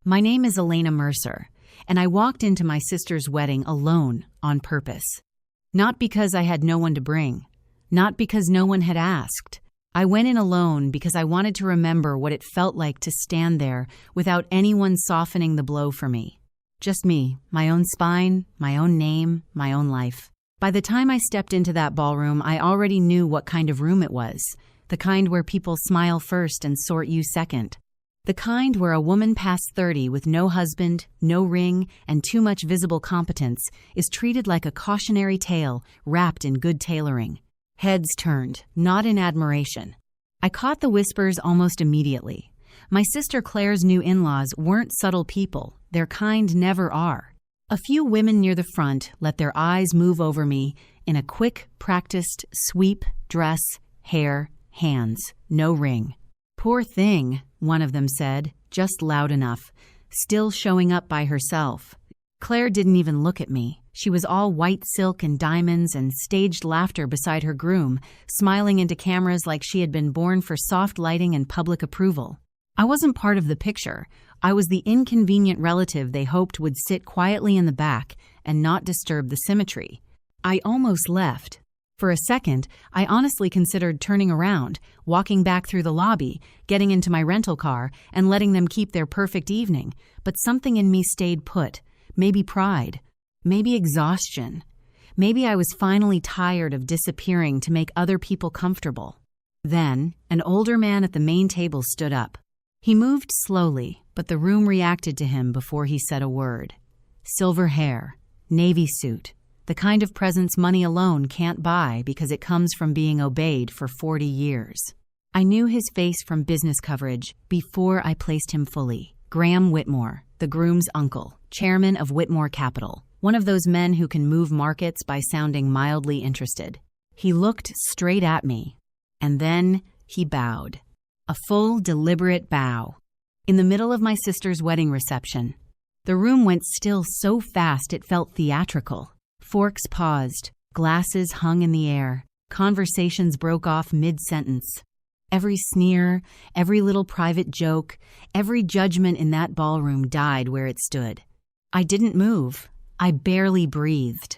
My name is Elena Mercer, and I walked into my sister's wedding alone on purpose. Not because I had no one to bring, not because no one had asked. I went in alone because I wanted to remember what it felt like to stand there without anyone softening the blow for me. Just me, my own spine, my own name, my own life. By the time I stepped into that ballroom, I already knew what kind of room it was. The kind where people smile first and sort you second. The kind where a woman past 30 with no husband, no ring, and too much visible competence is treated like a cautionary tale wrapped in good tailoring. Heads turned, not in admiration. I caught the whispers almost immediately. My sister Claire's new in-laws weren't subtle people. Their kind never are. A few women near the front let their eyes move over me in a quick, practiced sweep, dress, hair, hands, no ring. "Poor thing," one of them said, just loud enough, still showing up by herself. Claire didn't even look at me. She was all white silk and diamonds and staged laughter beside her groom, smiling into cameras like she had been born for soft lighting and public approval. I wasn't part of the picture. I was the inconvenient relative they hoped would sit quietly in the back and not disturb the symmetry. I almost left. For a second, I honestly considered turning around, walking back through the lobby, getting into my rental car, and letting them keep their perfect evening, but something in me stayed put. Maybe pride. Maybe exhaustion. Maybe I was finally tired of disappearing to make other people comfortable. Then, an older man at the main table stood up. He moved slowly, but the room reacted to him before he said a word. Silver hair, navy suit, the kind of presence money alone can't buy because it comes from being obeyed for 40 years. I knew his face from business coverage before I placed him fully. Graham Whitmore, the groom's uncle, chairman of Whitmore Capital, one of those men who can move markets by sounding mildly interested. He looked straight at me, and then he bowed. A full, deliberate bow. In the middle of my sister's wedding reception. The room went still so fast it felt theatrical. Forks paused, glasses hung in the air, conversations broke off mid-sentence. Every sneer, every little private joke, every judgment in that ballroom died where it stood. I didn't move. I barely breathed.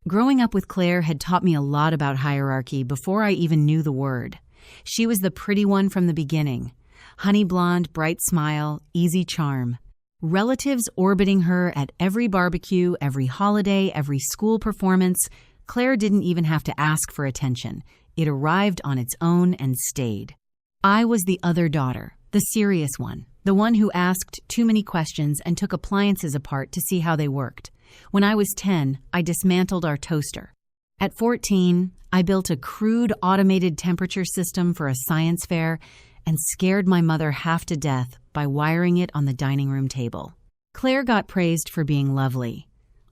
Growing up with Claire had taught me a lot about hierarchy before I even knew the word. She was the pretty one from the beginning. Honey blonde, bright smile, easy charm. Relatives orbiting her at every barbecue, every holiday, every school performance. Claire didn't even have to ask for attention. It arrived on its own and stayed. I was the other daughter, the serious one, the one who asked too many questions and took appliances apart to see how they worked. When I was 10, I dismantled our toaster. At 14, I built a crude automated temperature system for a science fair and scared my mother half to death by wiring it on the dining room table. Claire got praised for being lovely.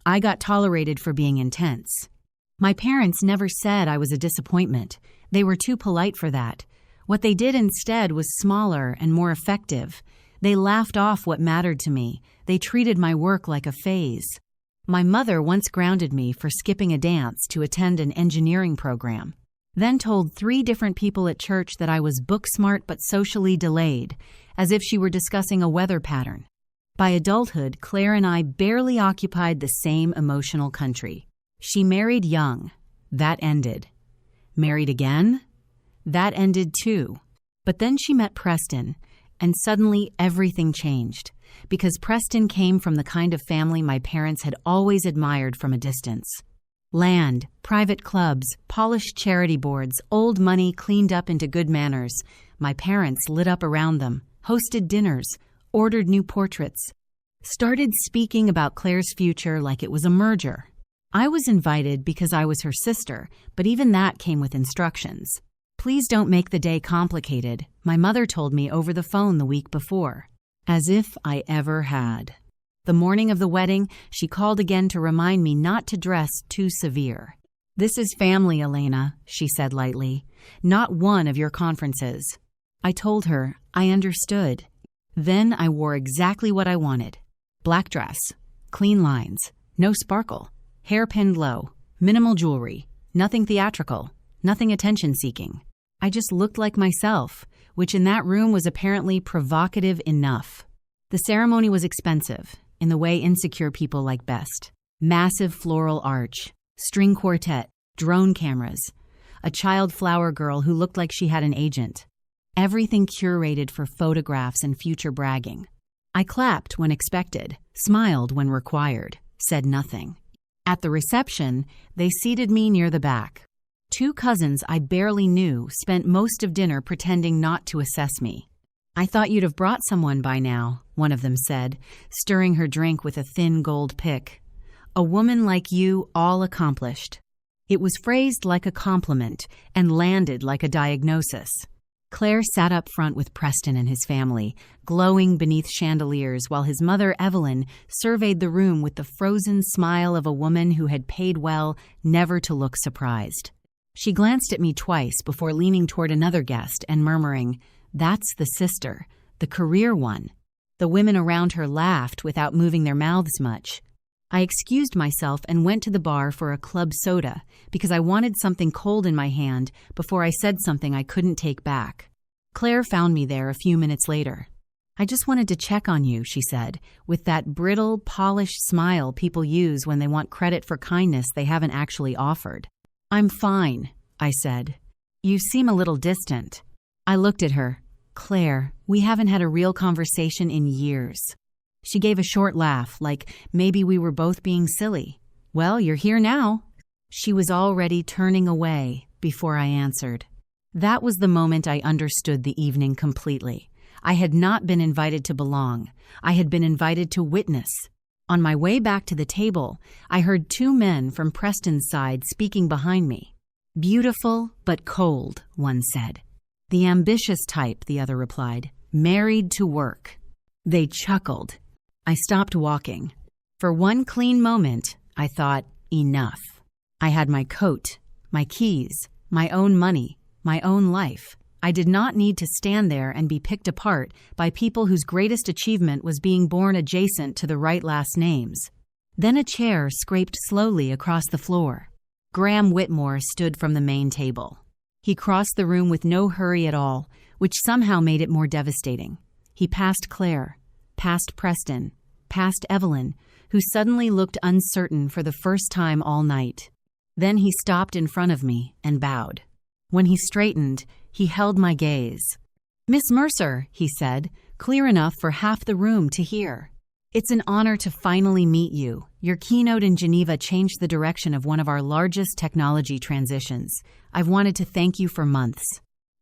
I got tolerated for being intense. My parents never said I was a disappointment. They were too polite for that. What they did instead was smaller and more effective. They laughed off what mattered to me. They treated my work like a phase. My mother once grounded me for skipping a dance to attend an engineering program, then told 3 different people at church that I was book-smart but socially delayed, as if she were discussing a weather pattern. By adulthood, Claire and I barely occupied the same emotional country. She married young. That ended. Married again? That ended too. But then she met Preston, and suddenly everything changed. Because Preston came from the kind of family my parents had always admired from a distance. Land, private clubs, polished charity boards, old money cleaned up into good manners. My parents lit up around them, hosted dinners, ordered new portraits, started speaking about Claire's future like it was a merger. I was invited because I was her sister, but even that came with instructions. Please don't make the day complicated, my mother told me over the phone the week before. As if I ever had. The morning of the wedding, she called again to remind me not to dress too severe. "This is family, Elena," she said lightly. "Not one of your conferences." I told her I understood. Then I wore exactly what I wanted. Black dress, clean lines, no sparkle, hair pinned low, minimal jewelry, nothing theatrical, nothing attention-seeking. I just looked like myself, which in that room was apparently provocative enough. The ceremony was expensive, in the way insecure people like best. Massive floral arch, string quartet, drone cameras, a child flower girl who looked like she had an agent. Everything curated for photographs and future bragging. I clapped when expected, smiled when required, said nothing. At the reception, they seated me near the back. Two cousins I barely knew spent most of dinner pretending not to assess me. "I thought you'd have brought someone by now," one of them said, stirring her drink with a thin gold pick. "A woman like you, all accomplished." It was phrased like a compliment and landed like a diagnosis. Claire sat up front with Preston and his family, glowing beneath chandeliers, while his mother, Evelyn, surveyed the room with the frozen smile of a woman who had paid well never to look surprised. She glanced at me twice before leaning toward another guest and murmuring, "That's the sister, the career one." The women around her laughed without moving their mouths much. I excused myself and went to the bar for a club soda because I wanted something cold in my hand before I said something I couldn't take back. Claire found me there a few minutes later. "I just wanted to check on you," she said, with that brittle, polished smile people use when they want credit for kindness they haven't actually offered. "I'm fine," I said. "You seem a little distant." I looked at her. "Claire, we haven't had a real conversation in years." She gave a short laugh, like maybe we were both being silly. "Well, you're here now." She was already turning away before I answered. That was the moment I understood the evening completely. I had not been invited to belong. I had been invited to witness. On my way back to the table, I heard two men from Preston's side speaking behind me. "Beautiful but cold," one said. "The ambitious type," the other replied. "Married to work." They chuckled. I stopped walking. For one clean moment, I thought, enough. I had my coat, my keys, my own money, my own life. I did not need to stand there and be picked apart by people whose greatest achievement was being born adjacent to the right last names. Then a chair scraped slowly across the floor. Graham Whitmore stood from the main table. He crossed the room with no hurry at all, which somehow made it more devastating. He passed Claire, past Preston, past Evelyn, who suddenly looked uncertain for the first time all night. Then he stopped in front of me and bowed. When he straightened, he held my gaze. "Miss Mercer," he said, clear enough for half the room to hear. "It's an honor to finally meet you. Your keynote in Geneva changed the direction of one of our largest technology transitions. I've wanted to thank you for months."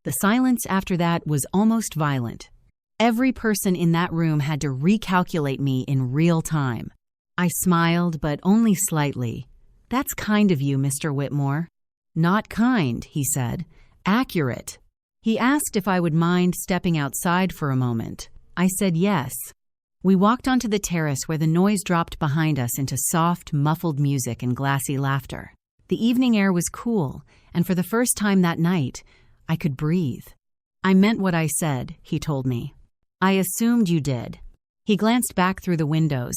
The silence after that was almost violent. Every person in that room had to recalculate me in real time. I smiled, but only slightly. "That's kind of you, Mr. Whitmore." "Not kind," he said. "Accurate." He asked if I would mind stepping outside for a moment. I said yes. We walked onto the terrace where the noise dropped behind us into soft, muffled music and glassy laughter. The evening air was cool, and for the first time that night, I could breathe. "I meant what I said," he told me. "I assumed you did." He glanced back through the windows.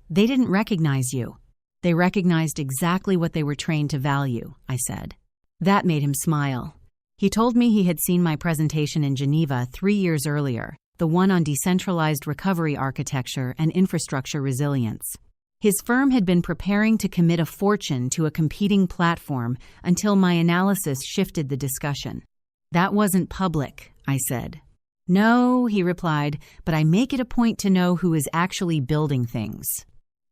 "They didn't recognize you." "They recognized exactly what they were trained to value," I said. That made him smile. He told me he had seen my presentation in Geneva 3 years earlier, the one on decentralized recovery architecture and infrastructure resilience. His firm had been preparing to commit a fortune to a competing platform until my analysis shifted the discussion. "That wasn't public," I said. "No," he replied, "but I make it a point to know who is actually building things."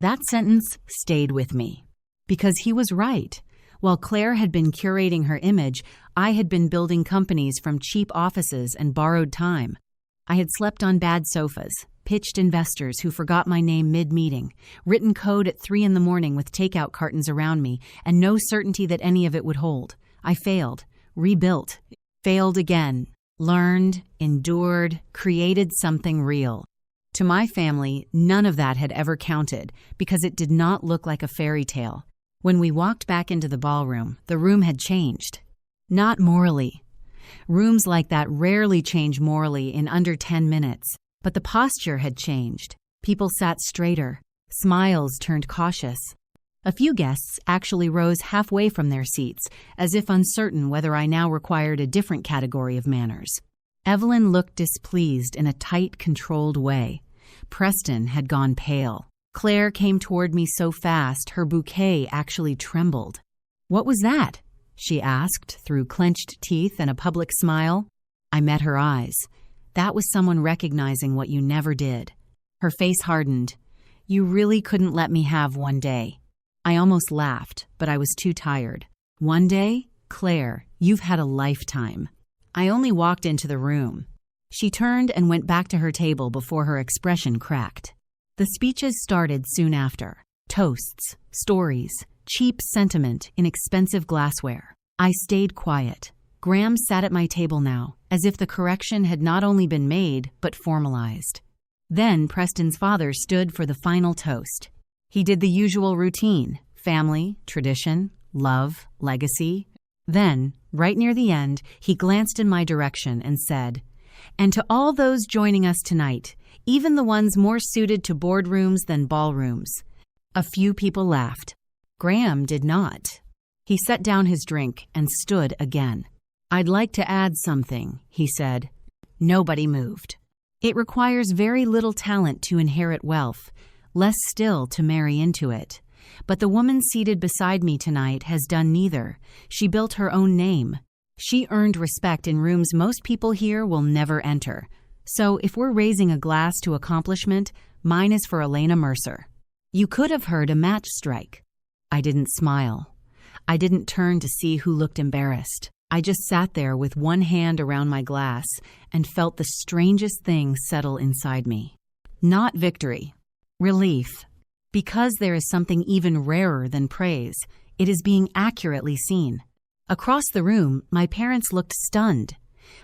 That sentence stayed with me. Because he was right. While Claire had been curating her image, I had been building companies from cheap offices and borrowed time. I had slept on bad sofas, pitched investors who forgot my name mid-meeting, written code at 3 a.m. with takeout cartons around me, and no certainty that any of it would hold. I failed, rebuilt, failed again, learned, endured, created something real. To my family, none of that had ever counted because it did not look like a fairy tale. When we walked back into the ballroom, the room had changed. Not morally. Rooms like that rarely change morally in under 10 minutes, but the posture had changed. People sat straighter. Smiles turned cautious. A few guests actually rose halfway from their seats, as if uncertain whether I now required a different category of manners. Evelyn looked displeased in a tight, controlled way. Preston had gone pale. Claire came toward me so fast her bouquet actually trembled. "What was that?" she asked through clenched teeth and a public smile. I met her eyes. That was someone recognizing what you never did. Her face hardened. "You really couldn't let me have one day." I almost laughed, but I was too tired. "One day? Claire, you've had a lifetime." I only walked into the room. She turned and went back to her table before her expression cracked. The speeches started soon after. Toasts, stories, cheap sentiment in expensive glassware. I stayed quiet. Graham sat at my table now, as if the correction had not only been made, but formalized. Then Preston's father stood for the final toast. He did the usual routine: family, tradition, love, legacy. Then, right near the end, he glanced in my direction and said, "And to all those joining us tonight, even the ones more suited to boardrooms than ballrooms." A few people laughed. Graham did not. He set down his drink and stood again. "I'd like to add something," he said. Nobody moved. It requires very little talent to inherit wealth, less still to marry into it. But the woman seated beside me tonight has done neither. She built her own name. She earned respect in rooms most people here will never enter. So if we're raising a glass to accomplishment, mine is for Elena Mercer. You could have heard a match strike. I didn't smile. I didn't turn to see who looked embarrassed. I just sat there with one hand around my glass and felt the strangest thing settle inside me. Not victory. Relief. Because there is something even rarer than praise, it is being accurately seen. Across the room, my parents looked stunned.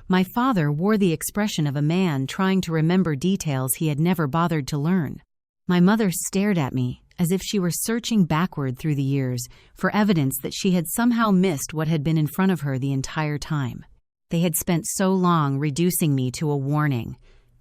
My father wore the expression of a man trying to remember details he had never bothered to learn. My mother stared at me as if she were searching backward through the years for evidence that she had somehow missed what had been in front of her the entire time. They had spent so long reducing me to a warning.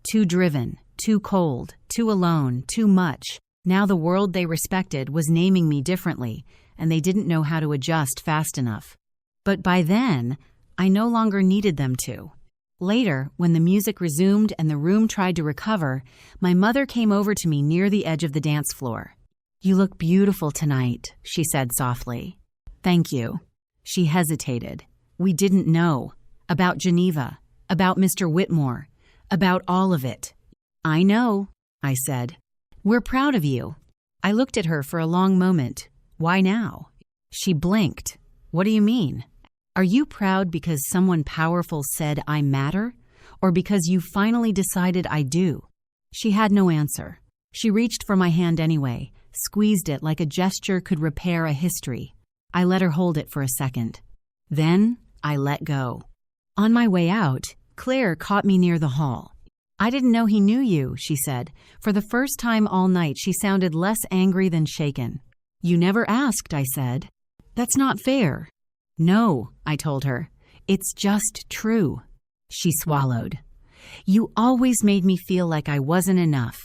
Too driven, too cold, too alone, too much. Now the world they respected was naming me differently, and they didn't know how to adjust fast enough. But by then, I no longer needed them to. Later, when the music resumed and the room tried to recover, my mother came over to me near the edge of the dance floor. "You look beautiful tonight," she said softly. "Thank you." She hesitated. "We didn't know. About Geneva. About Mr. Whitmore. About all of it." "I know," I said. "We're proud of you." I looked at her for a long moment. "Why now?" She blinked. "What do you mean? Are you proud because someone powerful said I matter? Or because you finally decided I do?" She had no answer. She reached for my hand anyway, squeezed it like a gesture could repair a history. I let her hold it for a second. Then I let go. On my way out, Claire caught me near the hall. "I didn't know he knew you," she said. For the first time all night, she sounded less angry than shaken. "You never asked," I said. "That's not fair." "No," I told her. "It's just true." She swallowed. "You always made me feel like I wasn't enough."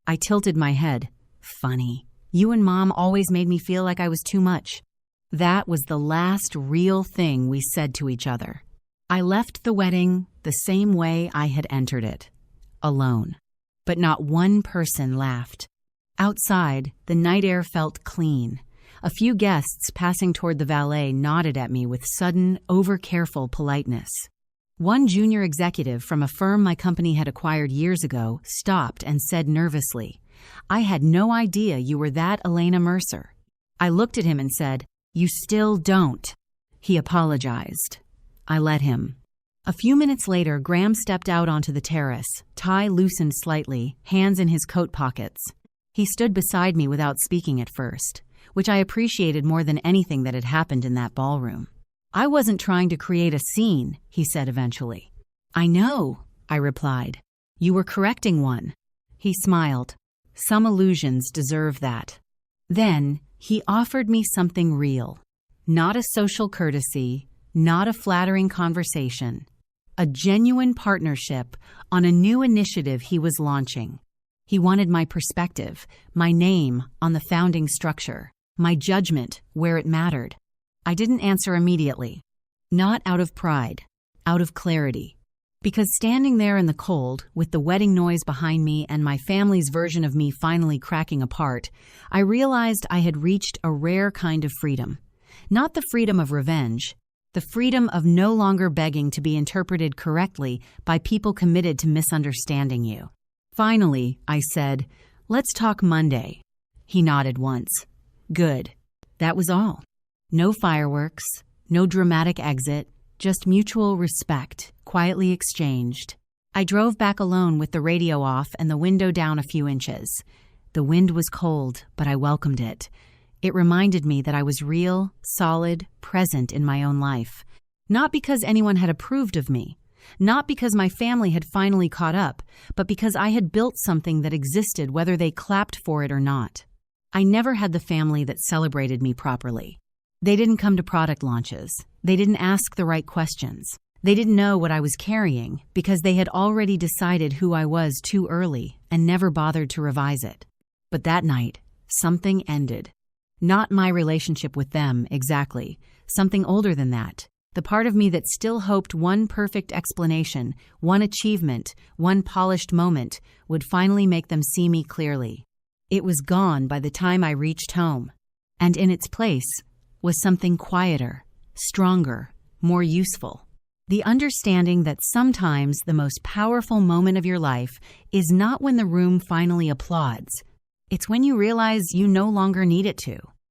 I tilted my head. "Funny. You and Mom always made me feel like I was too much." That was the last real thing we said to each other. I left the wedding the same way I had entered it. Alone. But not one person laughed. Outside, the night air felt clean. A few guests passing toward the valet nodded at me with sudden, over-careful politeness. One junior executive from a firm my company had acquired years ago stopped and said nervously, "I had no idea you were that Elena Mercer." I looked at him and said, "You still don't." He apologized. I let him. A few minutes later, Graham stepped out onto the terrace, tie loosened slightly, hands in his coat pockets. He stood beside me without speaking at first, which I appreciated more than anything that had happened in that ballroom. "I wasn't trying to create a scene," he said eventually. "I know," I replied. "You were correcting one." He smiled. "Some illusions deserve that." Then he offered me something real. Not a social courtesy, not a flattering conversation. A genuine partnership on a new initiative he was launching. He wanted my perspective, my name on the founding structure, my judgment where it mattered. I didn't answer immediately. Not out of pride, out of clarity. Because standing there in the cold, with the wedding noise behind me and my family's version of me finally cracking apart, I realized I had reached a rare kind of freedom. Not the freedom of revenge, the freedom of no longer begging to be interpreted correctly by people committed to misunderstanding you. Finally, I said, "Let's talk Monday." He nodded once. Good. That was all. No fireworks, no dramatic exit, just mutual respect, quietly exchanged. I drove back alone with the radio off and the window down a few inches. The wind was cold, but I welcomed it. It reminded me that I was real, solid, present in my own life. Not because anyone had approved of me, not because my family had finally caught up, but because I had built something that existed whether they clapped for it or not. I never had the family that celebrated me properly. They didn't come to product launches. They didn't ask the right questions. They didn't know what I was carrying because they had already decided who I was too early and never bothered to revise it. But that night, something ended. Not my relationship with them, exactly. Something older than that. The part of me that still hoped one perfect explanation, one achievement, one polished moment would finally make them see me clearly. It was gone by the time I reached home. And in its place was something quieter, stronger, more useful. The understanding that sometimes the most powerful moment of your life is not when the room finally applauds. It's when you realize you no longer need it to.